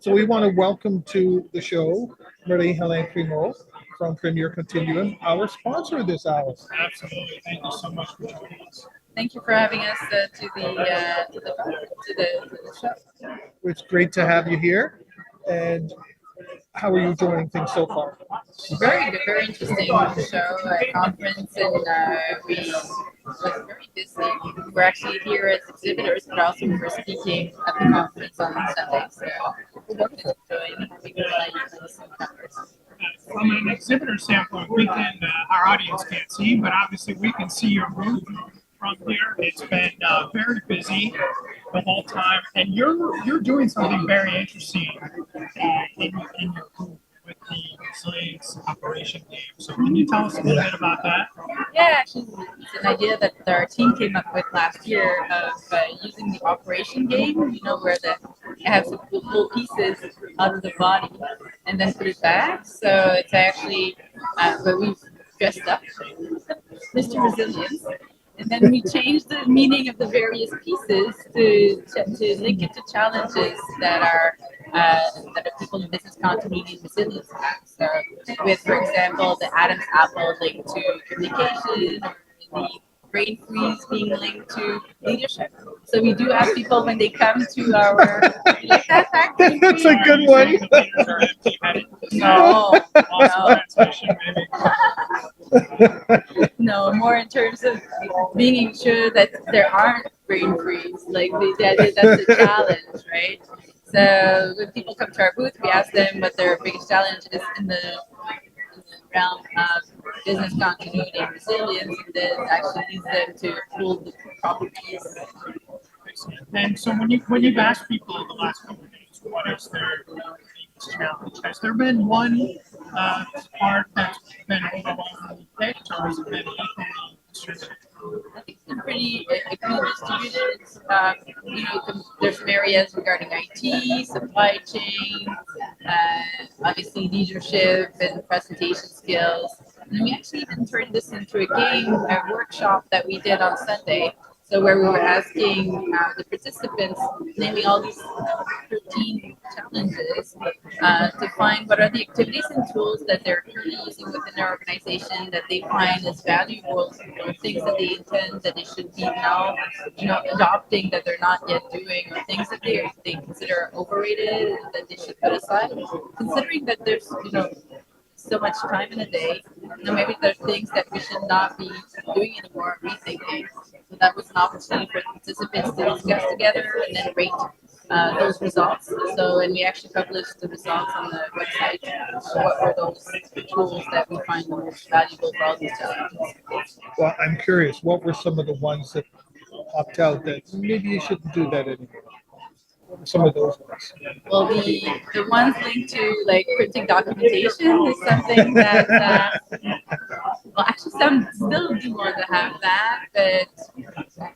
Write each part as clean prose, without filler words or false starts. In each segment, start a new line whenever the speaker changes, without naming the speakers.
So we want to welcome to the show Marie Helen Primeau from Premier Continuum, our sponsor this hour.
Absolutely. Thank you so much for joining us.
Thank you for having us to the show.
It's great to have you here. And how are you enjoying things so far?
Very good, very interesting show, conference, and we was very busy. We're actually here as exhibitors, but also we were speaking at the conference on Sunday. So we're both enjoying having some members.
From an exhibitor standpoint, we can, our audience can't see, but obviously we can see your booth from here. It's been very busy the whole time, and you're doing something very interesting in your booth with the resilience operation game. So can you tell us a little bit about that?
Yeah, actually, it's an idea that our team came up with last year of using the operation game. You know, where it has to pull pieces out of the body and then put it back. So it's actually, but we've dressed up Mr. Resilience. And then we changed the meaning of the various pieces to link it to challenges that are people in business continuity and resilience have. So, with, for example, the Adam's apple linked to communication, or the brain freeze being linked to leadership. So we do ask people when they come to our, you like that fact?
That's a good one.
No, no.
Translation, maybe.
No, more in terms of making sure that there aren't brain freeze. Like that's a challenge, right? So when people come to our booth, we ask them what their biggest challenge is in the realm of business continuity and resilience, and then actually leads them to pull the properties.
And so when you've asked people in the last couple of days, what is their biggest challenge? Has there been one part that's been overwhelmingly picked, or has it been equally distributed?
I think it's been pretty equally distributed. There's some areas regarding IT, supply chain, obviously leadership and presentation skills. And we actually even turned this into a workshop that we did on Sunday. So where we were asking the participants, naming all these 13 challenges, to find what are the activities and tools that they're currently using within their organization that they find as valuable, or things that they intend that they should be now, adopting that they're not yet doing, or things that they consider overrated and that they should put aside. Considering that there's, so much time in a day, maybe there's things that we should not be doing anymore, rethinking. So that was an opportunity for participants to discuss together and then rate those results. So, and we actually published the results on the website. So what were those tools that we find the most valuable for all these challenges?
Well, I'm curious, what were some of the ones that popped out that maybe you shouldn't do that anymore? What were some of those ones?
Well, the ones linked to like printing documentation is something that well, actually, some still do want to have that, but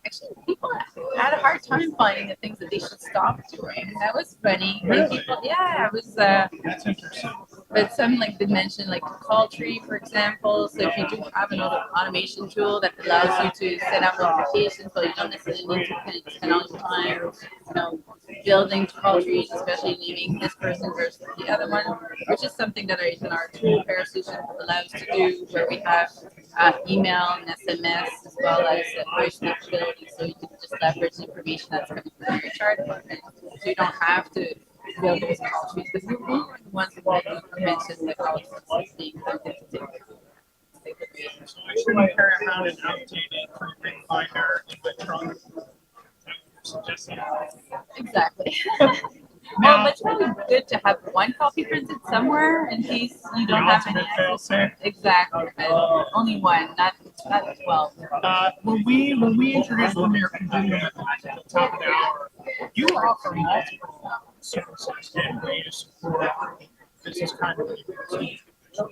actually, people had a hard time finding the things that they should stop doing. That was funny. Like people, yeah, it was.
That's interesting.
But some like they mentioned like the call tree, for example. So if you do have an automation tool that allows you to set up notifications, so you don't necessarily need to spend all your time, building call trees, especially naming this person versus the other one, which is something that our tool Parasolution allows to do, where we have email and SMS as well as voice capability, so you can just leverage information that's coming from your HR department, so you don't have to build those call trees. Because we were the ones that you mentioned the call trees being something to take.
So I shouldn't carry around an outdated preprint binder in my trunk. Suggesting.
Exactly. Well, but it's probably good to have one copy printed somewhere in case you don't have any. Exactly. Only one, not 12.
When we introduced Premier Continuum at the top of the hour, you offer multiple services and ways to support business continuity.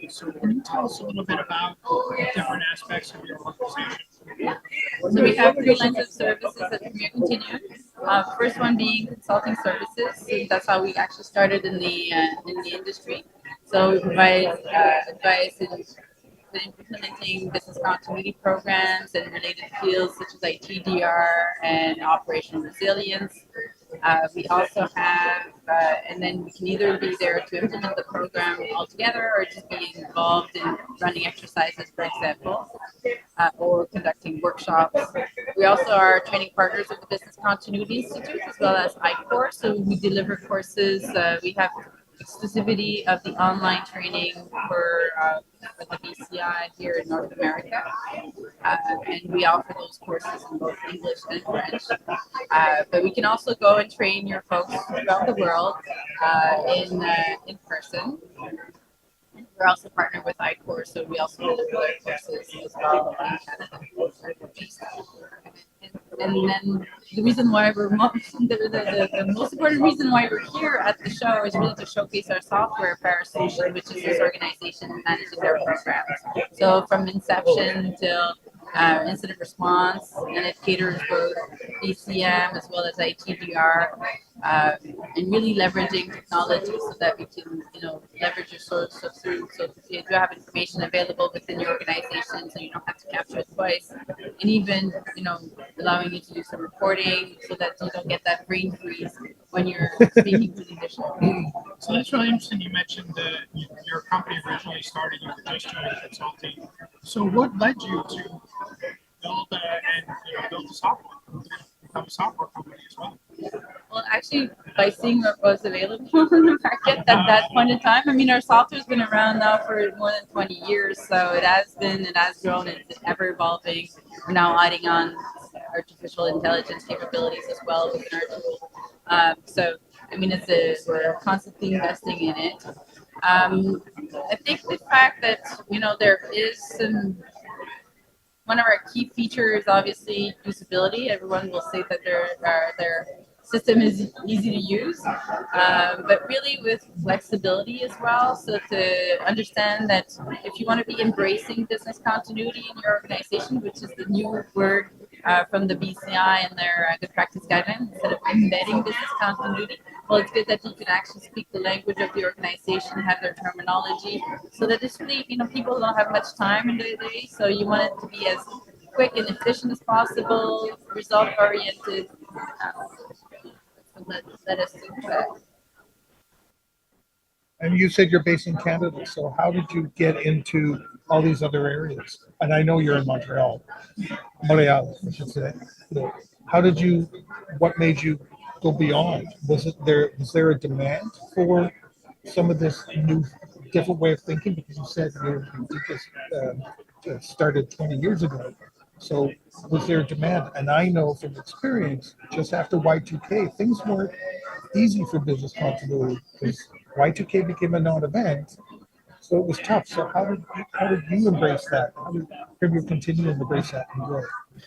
So can you tell us a little bit about the different aspects of your organization?
So we have three lines of services at Premier Continuum. First one being consulting services. So that's how we actually started in the industry. So we provide advice in implementing business continuity programs and related fields such as IT, DR, and operational resilience. We also have, and then we can either be there to implement the program altogether or just be involved in running exercises, for example, or conducting workshops. We also are training partners of the Business Continuity Institute as well as ICOR. So we deliver courses. We have exclusivity of the online training for the BCI here in North America. And we offer those courses in both English and French. But we can also go and train your folks throughout the world in person. We're also partnered with ICOR, so we also deliver their courses as well in Canada. And then the reason why the most important reason why we're here at the show is really to showcase our software for our solution, which is this organization managing their programs. So from inception till incident response, and it caters both BCM as well as ITDR, and really leveraging technology so that we can, leverage your source of truth. So if you do have information available within your organization, so you don't have to capture it twice, and even, allowing you to do some reporting so that you don't get that brain freeze when you're speaking to leadership.
So that's really interesting. You mentioned that your company originally started, you were just doing consulting. So what led you to build build a software, become a software company as well?
Well, actually, by seeing what was available in the market at that point in time, I mean, our software's been around now for more than 20 years, so it has grown, and it's ever evolving. We're now adding on artificial intelligence capabilities as well within our tool. So, I mean, we're constantly investing in it. I think the fact that, there is one of our key features, obviously, usability. Everyone will say that their system is easy to use, but really with flexibility as well. So to understand that if you want to be embracing business continuity in your organization, which is the new word from the BCI and their good practice guidelines, instead of embedding business continuity, well, it's good that you can actually speak the language of the organization, have their terminology, so that it's really, people don't have much time in their day, so you want it to be as quick and efficient as possible, result oriented. Let us do that.
And you said you're based in Canada, so how did you get into all these other areas? And I know you're in Montreal, I should say. What made you go beyond? Was there a demand for some of this new, different way of thinking? Because you said you just started 20 years ago. So was there a demand? And I know from experience, just after Y2K, things weren't easy for business continuity because Y2K became a non-event, so it was tough. So how did you embrace that? How did you continue to embrace that and grow?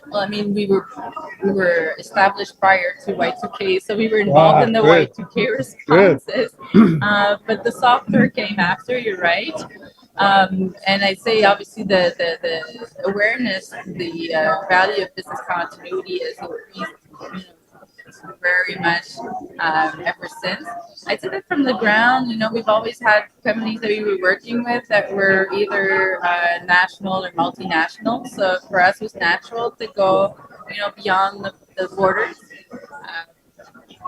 Well, I mean, we were established prior to Y2K, so we were involved in the
good.
Y2K responses. But the software came after. You're right. And I'd say obviously the awareness, the value of business continuity has increased, very much ever since. I'd say that from the ground, we've always had companies that we were working with that were either national or multinational. So for us, it was natural to go, beyond the borders.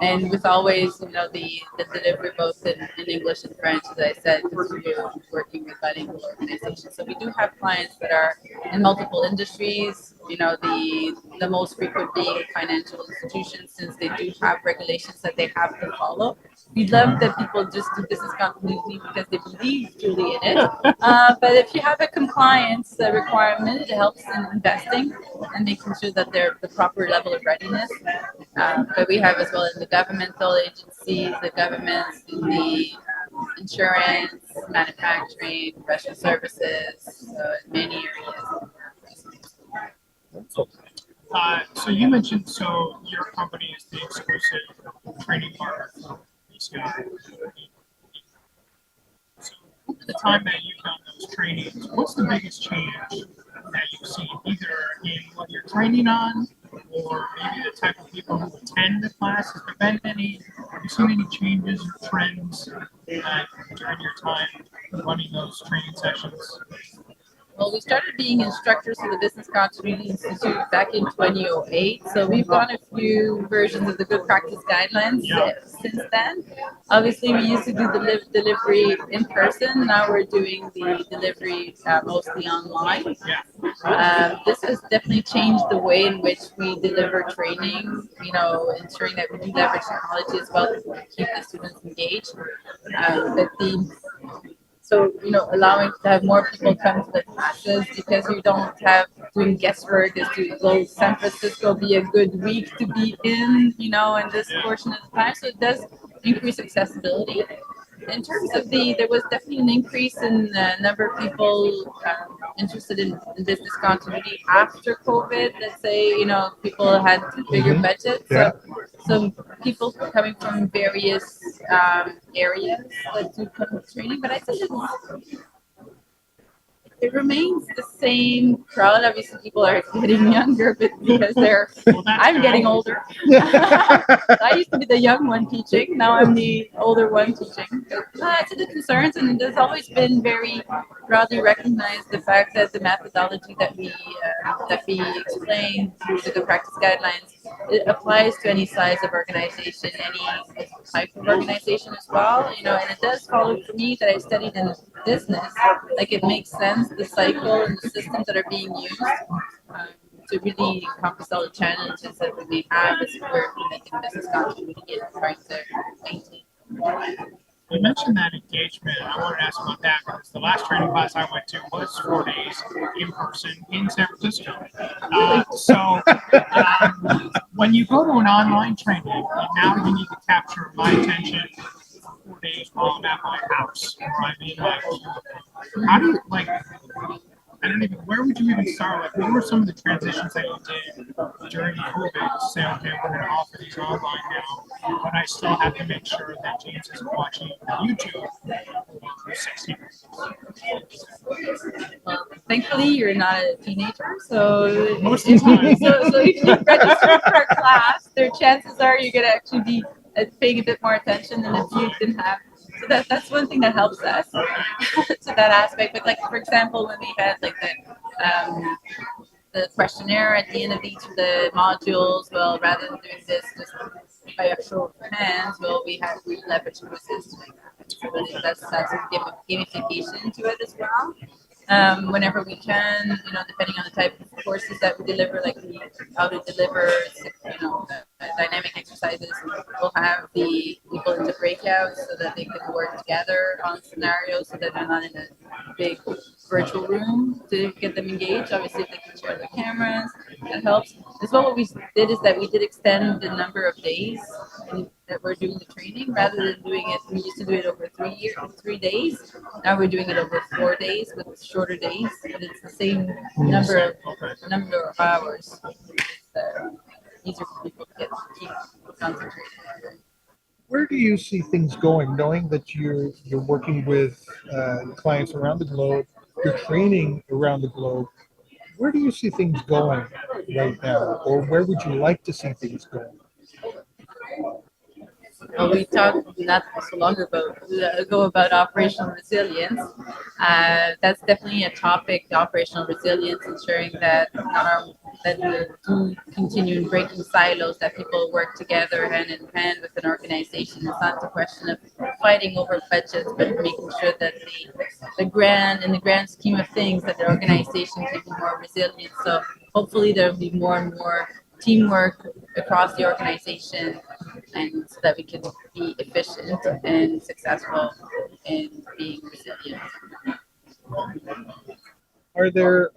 And with always, the delivery both in English and French, as I said, because we're working with bilingual organizations. So we do have clients that are in multiple industries, the most frequent being financial institutions, since they do have regulations that they have to follow. We love that people just do business continuity because they believe truly in it. But if you have a compliance requirement, it helps in investing and making sure that they're the proper level of readiness. But we have as well in the governmental agencies, the governments, in the insurance, manufacturing, professional services, so in many areas.
So you mentioned, your company is the exclusive training partner for BCI. So at the time that you've done those trainings, what's the biggest change that you've seen, either in what you're training on, or maybe the type of people who attend the classes? Have you seen any changes or trends during your time running those training sessions?
Well, we started being instructors for the Business Continuity Institute back in 2008. So we've done a few versions of the Good Practice Guidelines since then. Obviously, we used to do the delivery in person. Now we're doing the delivery mostly online. This has definitely changed the way in which we deliver training, ensuring that we do leverage technology as well to keep the students engaged. Allowing to have more people come to the classes because you don't have doing guesswork as to will San Francisco be a good week to be in this portion of the time. So it does increase accessibility. In terms of there was definitely an increase in the number of people interested in business continuity after COVID. Let's say, people had bigger budgets.
Yeah.
So people coming from various areas that do come to training. But I think it remains the same crowd. Obviously, people are getting younger, but because I'm getting older. I used to be the young one teaching. Now I'm the older one teaching. It's the concerns, and there's always been very broadly recognized the fact that the methodology that we explain through the good practice guidelines, it applies to any size of organization, any type of organization as well. And it does follow for me that I studied in business. Like it makes sense the cycle and the systems that are being used to really encompass all the challenges that we have as we're making business continuity and trying to maintain.
You mentioned that engagement. I wanted to ask about that because the last training class I went to was 4 days in person in San Francisco. When you go to an online training, and now you need to capture my attention for 4 days while I'm at my house, right? How do you I don't even. Where would you even start? What were some of the transitions that you did during COVID to say, okay, we're going to offer these online now, but I still have to make sure that James is watching YouTube for 60 minutes.
Well, thankfully, you're not a teenager, so
most of the time.
So if you register for a class, their chances are you're going to actually be paying a bit more attention than if you didn't have. So that's one thing that helps us to that aspect. But for example, when we had the questionnaire at the end of each of the modules, well, rather than doing this just by a show of hands, we leverage quizzes to make that. So that's some gamification to it as well. Whenever we can, depending on the type of courses that we deliver, how to deliver, dynamic exercises, we'll have the people into breakouts so that they can work together on scenarios so that they're not in a big virtual room to get them engaged. Obviously, if they can share their cameras, that helps. As well, what we did is that we did extend the number of days that we're doing the training rather than doing it. We used to do it over 3 days. Now we're doing it over 4 days with shorter days, but it's the same number of hours. It's easier for people to keep concentrated.
Where do you see things going, knowing that you're working with clients around the globe, you're training around the globe? Where do you see things going right now, or where would you like to see things going?
We talked not so long ago about operational resilience. That's definitely a topic, operational resilience, ensuring that that we do continue in breaking silos, that people work together hand in hand with an organization. It's not a question of fighting over budgets, but making sure that in the grand scheme of things, that the organization can be more resilient. So hopefully there'll be more and more teamwork across the organization, and so that we can be efficient and successful in being resilient.
Are there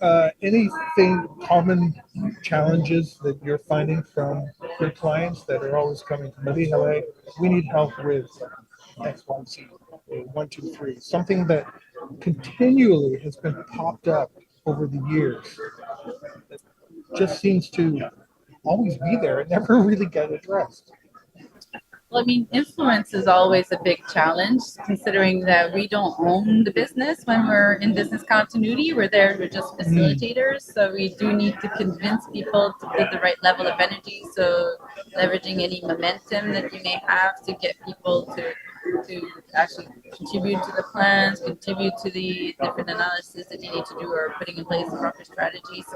anything common challenges that you're finding from your clients that are always coming to Marie Helen? We need help with X, Y, Z, 1, 2, 3. Something that continually has been popped up over the years. That just seems to always be there and never really get addressed.
Well, influence is always a big challenge, considering that we don't own the business when we're in business continuity. We're just facilitators. So we do need to convince people to put the right level of energy. So leveraging any momentum that you may have to get people to to actually contribute to the plans, contribute to the different analysis that you need to do, or putting in place the proper strategies.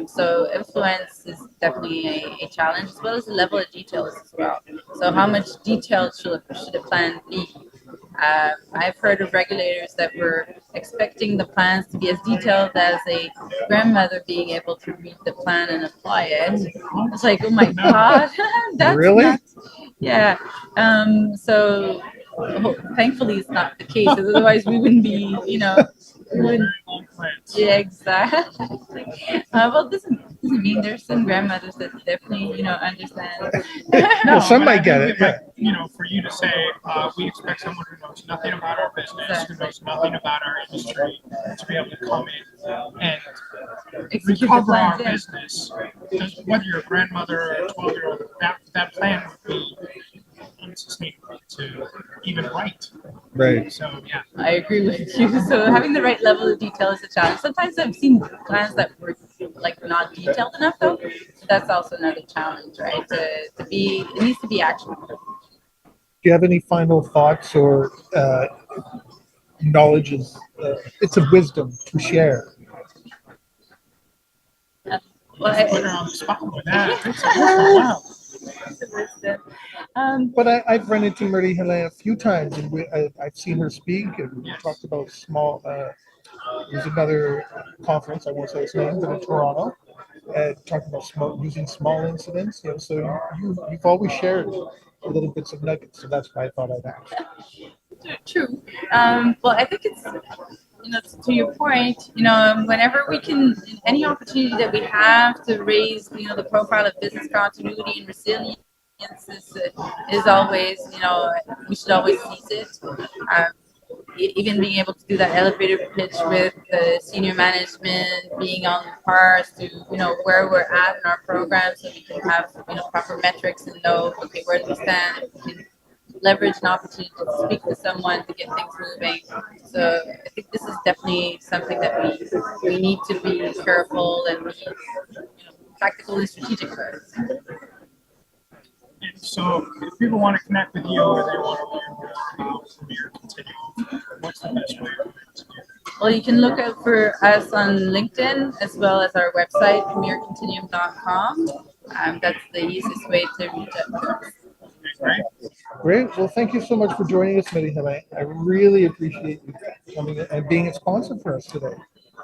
So influence is definitely a challenge, as well as the level of details as well. So how much detail should a plan be? I've heard of regulators that were expecting the plans to be as detailed as a grandmother being able to read the plan and apply it. It's like, oh my God, that's
Really?
not, yeah. So thankfully it's not the case. Otherwise we wouldn't be, we wouldn't. Yeah, exactly. Well, doesn't mean there's some grandmothers that definitely, understand.
Well, some
but
might
I
get
think
it.
that, like, for you to say, we expect someone who knows nothing about our business, who knows nothing about our industry, to be able to come in and
Execute the
recover our
plans, yeah.
business. Because whether you're a grandmother or a 12-year-old, that plan would be unsustainable to even write.
Right.
So, yeah.
I agree with you. So having the right level of detail is a challenge. Sometimes I've seen plans that were like not detailed enough though. So that's also another challenge, right? To be, it needs to be actionable.
Do you have any final thoughts or knowledges? It's a wisdom to share.
Well,
Put her on the spot with that. It's wow.
But
I've run into Marie Helen a few times, and I've seen her speak, and we talked about small. There's another conference, I won't say its name, but in Toronto, talking about using small incidents. So you've always shared little bits of nuggets, so that's why I thought I'd ask.
true. Well, I think it's, to your point, whenever we can, any opportunity that we have to raise, the profile of business continuity and resilience is always, we should always seize it. Even being able to do that elevator pitch with the senior management, being on par as to, where we're at in our program, so we can have, proper metrics and know, okay, where do we stand? We can leverage an opportunity to speak to someone to get things moving. So I think this is definitely something that we need to be careful and be, practical and strategic about.
And so, if people want to connect with you or they want to learn from your continuum, what's the best way for them to do that?
Well, you can look out for us on LinkedIn as well as our website, premiercontinuum.com. That's the easiest way to reach out to us.
Great.
Great. Well, thank you so much for joining us, Marie Helen. I really appreciate you coming and being a sponsor for us today.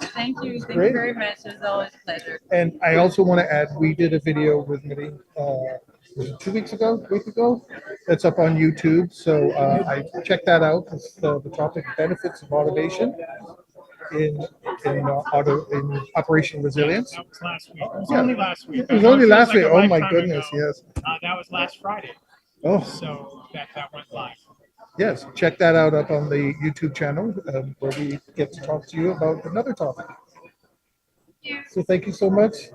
Thank you. Thank
Great.
you very much. It was always a pleasure.
And I also want to add, we did a video with Marie, was it 2 weeks ago, week ago? That's up on YouTube. So I checked that out. It's the topic benefits of automation in operational resilience.
That was last week. It was
Yeah.
only last week.
It was only
feels
last
like
week.
a
Oh my
lifetime
goodness,
ago.
yes.
That was last Friday.
Oh,
So that went live.
yes. Check that out up on the YouTube channel where we get to talk to you about another topic. So thank you so much.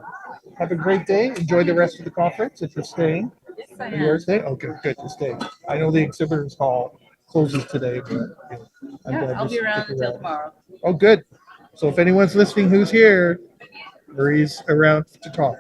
Have a great day. Enjoy the rest of the conference if you're staying.
Yes, I
You are
am.
staying? Okay, good to stay. I know the exhibitors hall closes today, but I'm
Yeah,
glad
I'll
you
be around
stick
until
around.
tomorrow.
Oh, good. So if anyone's listening who's here, Marie's around to talk.